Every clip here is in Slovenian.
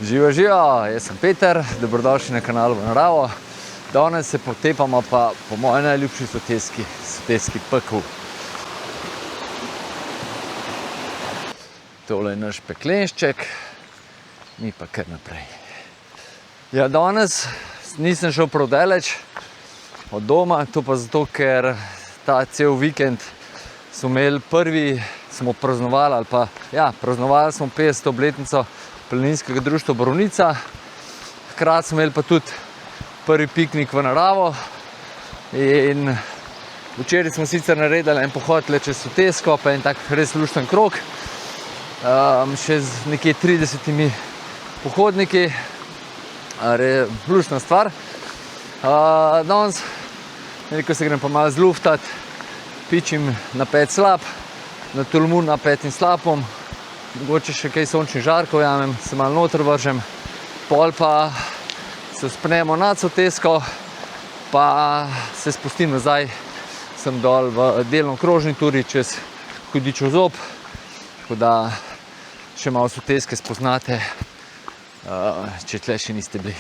Živa, živa, jaz sem Peter, dobrodošli na kanalu V naravo. Danes se potepamo pa po moji najljubši soteski Pekel. Tole je naš peklenšček, mi pa kar naprej. Ja, danes nisem šel prav daleč od doma, to pa zato, ker ta cel vikend smo praznovali, ali pa ja, praznovali smo 50. obletnico Planinskega društva Borovnica. Hkrati smo imeli pa tudi prvi piknik v naravo. In včeraj smo sicer naredili en pohod le čez sotesko, pa en tak res lušten krog. Še z nekje 30 pohodniki. Luštna stvar. Danes, ko se grem pa malo zluftat, pičim na 5 slap, na Tolmun na 5 slapom. Mogoče še kaj sončnih žarkov jamem, se malo noter vržem, pol pa se vzpnemo nad sotesko, pa se spustim nazaj, sem dol v delno krožni turi čez Hudičev zob, tako da še malo soteske spoznate, če tle še niste bili.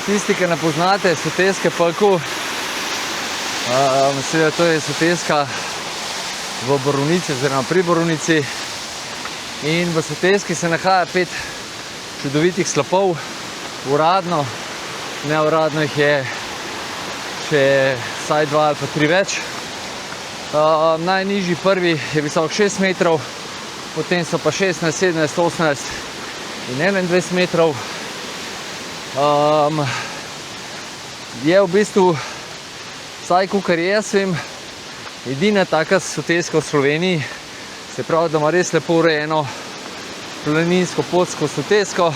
Tisti, ki ne poznate soteske Pekel, seveda to je soteska v Borovnici oziroma pri Borovnici. In v soteski se nahaja 5 čudovitih slapov, uradno, neuradno jih je še vsaj 2 ali pa 3 več. Najnižji prvi je visok 6 metrov, potem so pa 16, 17, 18 in 21 metrov. Je v bistvu, vsaj kakor jaz vem, edina taka soteska v Sloveniji, se pravi, da ima res lepo urejeno planinsko potsko sotesko,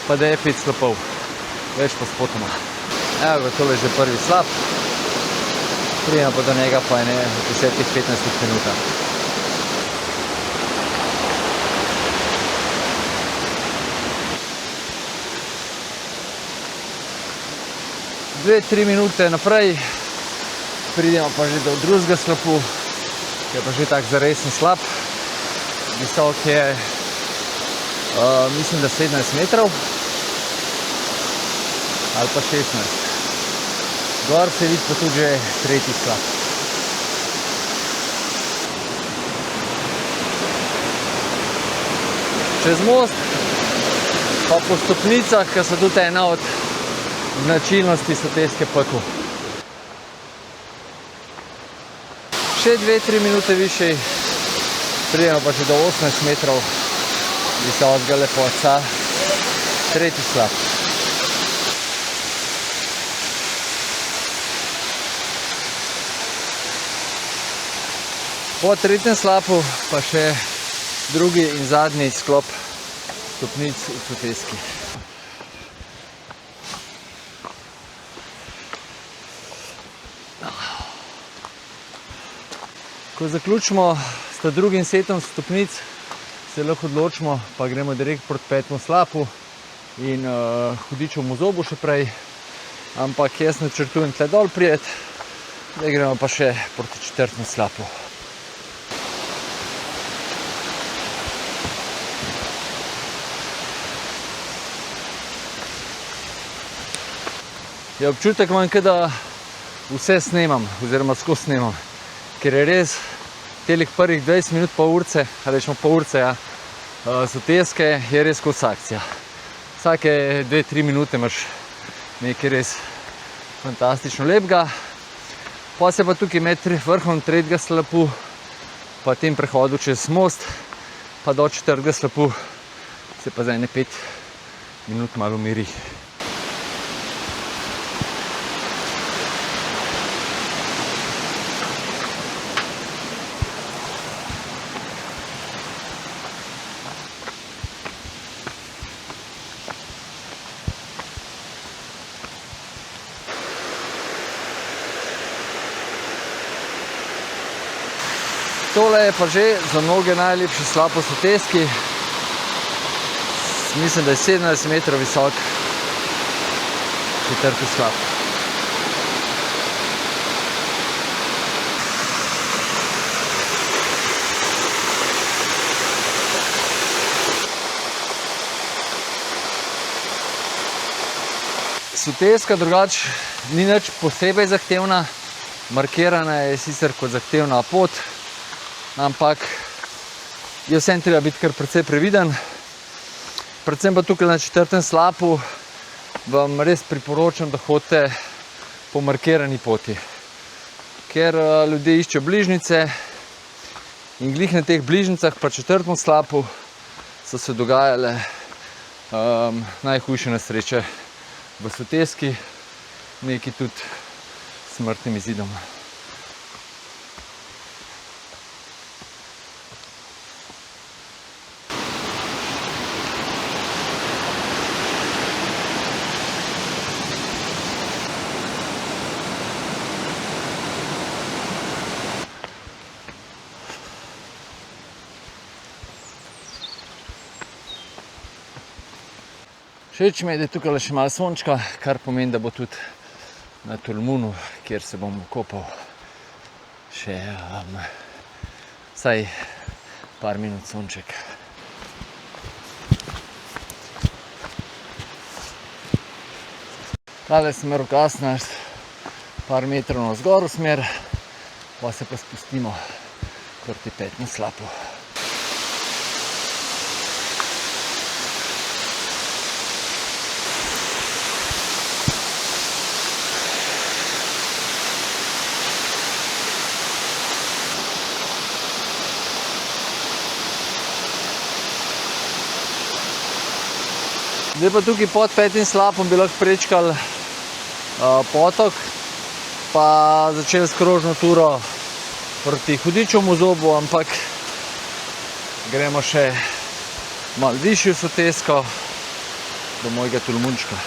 pa da je 5 slapov, več pa spotoma. Evo, tole je že prvi slap, pridemo pa do njega pa je v 10-15 minutah. Dve, 3 minute naprej, pridemo pa že do drugega slapu, ki je pa že tak zaresen slap. Visok je, mislim, da 17 metrov ali pa 16. Gor se vidi pa tudi že tretji slap. Čez most, pa po stopnicah, ki so tudi ena od značilnosti soteske Pekel. Še 2-3 minute višji, pridemo pa že do 18 metrov visokega lepotca, tretji slap. Po tretjem slapu pa še drugi in zadnji sklop stopnic v soteski. Ko zaključimo s drugim setom stopnic, se lahko odločimo, pa gremo direkt proti 5. slapu in Hudičevemu zobu še prej. Ampak jaz načrtujem tle dol prijeti, da gremo pa še proti 4. slapu. Ja, občutek imam, da vse snemam, oziroma skozi snemam. Ker je res telih prvih 20 minut, pol urce, rečemo pol urce, ja, soteske je res kot akcija. Vsake 2-3 minute imaš nekaj res fantastično lepega. Pa se pa tukaj med vrhom 3. slapu, pa tem prehodu čez most, pa do 4. slapu se pa za ene 5 minut malo umiri. Tole je pa že za noge najlepši slap po soteski. Mislim, da je 17 metrov visok četrti slap. Soteska drugače ni nič posebej zahtevna. Markirana je sicer kot zahtevna pot, ampak je vsem treba biti kar precej previden. Predvsem pa tukaj na četrtem slapu vam res priporočam, da hodite po markirani poti. Ker ljudje iščejo bližnjice in glih na teh bližnjicah pa četrtem slapu so se dogajale najhujše nesreče v soteski, neki tudi smrtnim izidom. Všeč mi je, da je tukaj še malo sončka, kar pomeni, da bo tudi na Tolmunu, kjer se bom kopal še vsaj par minut sonček. Tale smer kasna, par metrov navzgor v smer, pa se pa spustimo proti petemu slapu. Zdaj pa tukaj pod petim slapom bi lahko prečkali potok, pa začeli s krožno turo proti Hudičevemu zobu, ampak gremo še malo višjo sotesko do mojega Tolmunčka.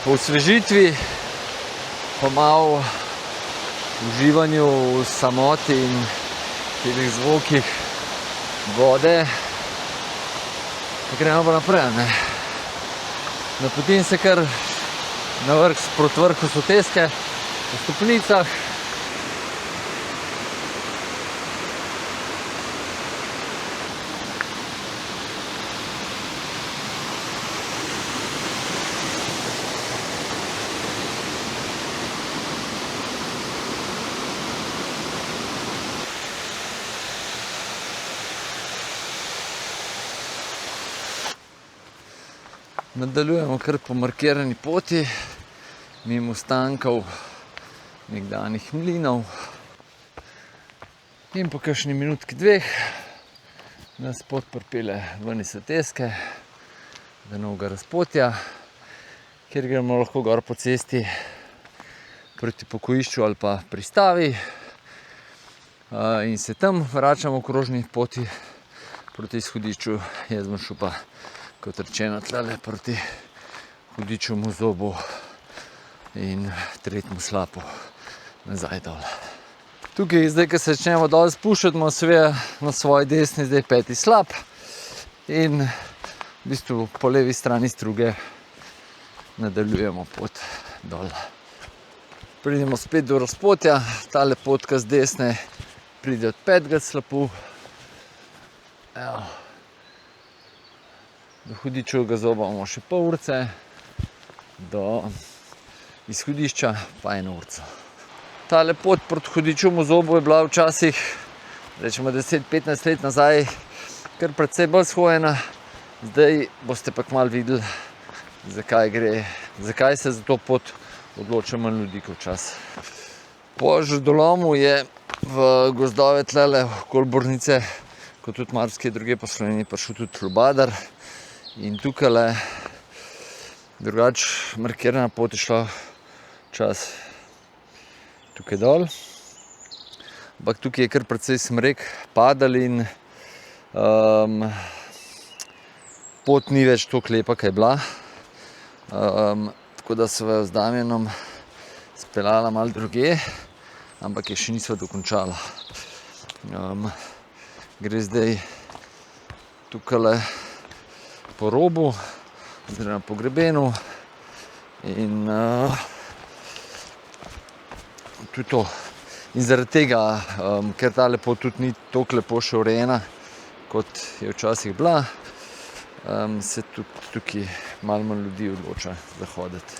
Po osvežitvi, pa malo uživanju v samoti in teh zvokih vode, gremo pa naprej. Napotim se kar na vrh proti vrhu soteske, po stopnicah. Nadaljujemo kar po markirani poti, mimo ostankov nekdanjih mlinov. In po kakšni minutki dveh nas pot pripelje ven iz soteske do novega razpotja, kjer gremo lahko gor po cesti proti pokojišču ali pa pristavi. In se tam vračamo v krožni poti proti izhodišču. Jaz bom šel pa kot rečeno, tlele proti Hudičevemu zobu in tretjemu slapu nazaj dol. Tukaj, zdaj, ko se začnemo dol spuščati, imamo seveda na svoji desni zdaj 5. slap in v bistvu po levi strani struge nadaljujemo pot dol. Pridemo spet do razpotja, tale potka z desne pride od 5. slapu. Evo. Do Hudičevega zoba imamo še pol urce, do izhodišča pa 1 urco. Tale pot proti Hudičevemu zobu je bila včasih, rečemo 10-15 let nazaj, kar precej bolj shojena. Zdaj boste pa kmalu videli, zakaj gre, zakaj se za to pot odloča manj ljudi kot včasih. Po žledolomu je v gozdove tlele okoli Borovnice, kot tudi marsikje drugje po Sloveniji, prišel tudi lubadar. In tukajle drugače markirana pot je šla čas tukaj dol. Ampak tukaj je kar precej smrek padal in pot ni več toliko lepa, kaj je bila. Tako da sva z Damjanom speljala malo drugje, ampak je še nisva dokončala. Gre zdaj tukajle po robu, oziroma po grebenu in to je to. In zaradi tega, ker tale pot tudi ni toliko lepo še urejena, kot je včasih bila, se tudi tukaj malo manj ljudi odloča za hoditi.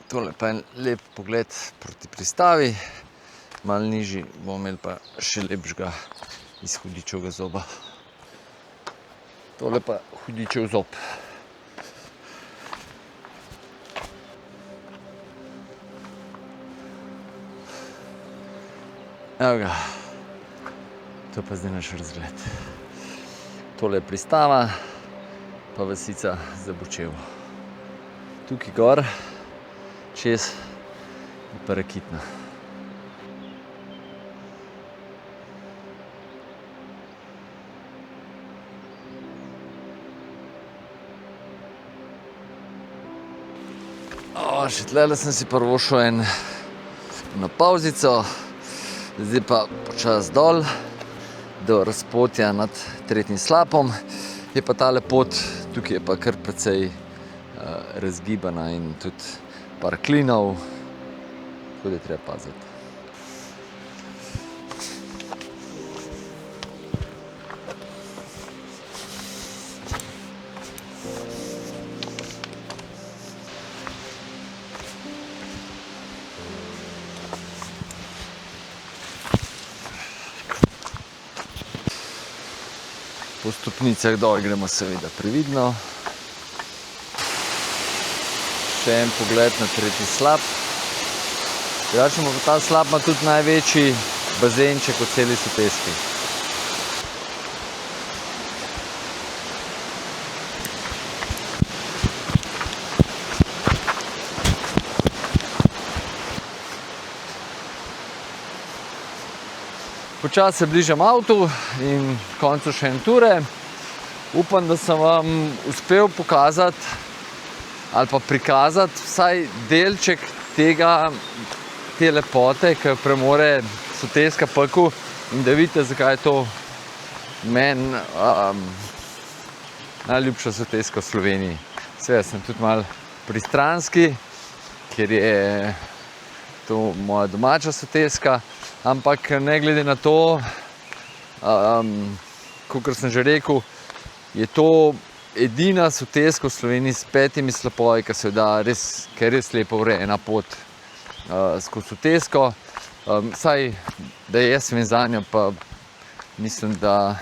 Tole pa je lep pogled proti pristavi, malo nižji bomo imeli pa še lepšega iz Hudičevega zoba. Tole pa Hudičev zob. Evo ga, to pa zdaj naš razgled. Tole je pristava, pa vasica Zabočevo. Tukaj gor, čez, je pa Rakitna. Še tlele sem si privoščil eno pavzico, zdaj pa počas dol do razpotja nad 3. slapom. Je pa tale pot, tukaj je pa kar precej razgibana in tudi par klinov, tako da je treba paziti. Po stopnicah dol gremo seveda previdno. Še en pogled na 3. slap. Drugače pa ta slap ima tudi največji bazenček v celi soteski. Počasi se bližam avtu in koncu še en ture. Upam, da sem vam uspel pokazati ali pa prikazati vsaj delček te lepote, ki jo premore soteska Pekel in da vidite, zakaj je to meni najljubša soteska v Sloveniji. Seveda sem tudi malo pristranski, ker je to moja domača soteska, ampak ne glede na to, kakor sem že rekel, je to edina soteska v Sloveniji s 5 slapovi, ki se da res, ki je res lepo urejena pot skozi sotesko. Saj, da jaz vem zanjo, pa mislim, da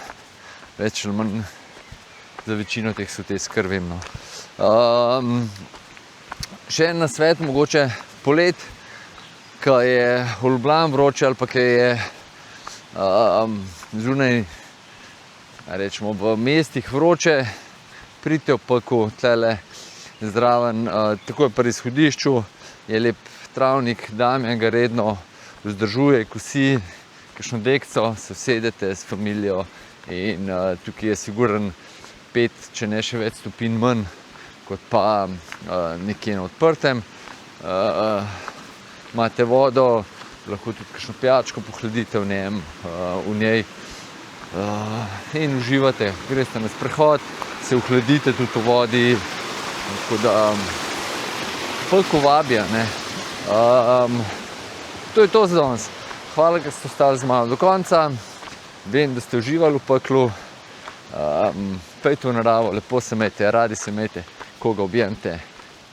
več ali manj za večino teh sotesk kar vem. Še en nasvet, mogoče polet, ko je v Ljubljani vroče ali pa ko je zunaj, rečemo v mestih vroče, pridite v Pekel, tlele zraven, takoj pri izhodišču je lep travnik, Damjan ga redno vzdržuje, kosi kakšno dekco, se usedete s familijo in tukaj je siguren 5, če ne še več stopinj manj, kot pa nekje na odprtem. Imate vodo, lahko tudi kakšno pijačko pohladite v njej in uživate. Greste na sprehod, se ohladite tudi v vodi, tako da folk vabijo, ne. To je to za danes. Hvala, ker ste ostali z mano do konca. Vem, da ste uživali v peklu. Pejte v naravo, lepo se imejte, radi se imejte, koga objemite,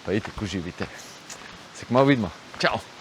pa itak uživite. Se kmalu vidimo. Čau!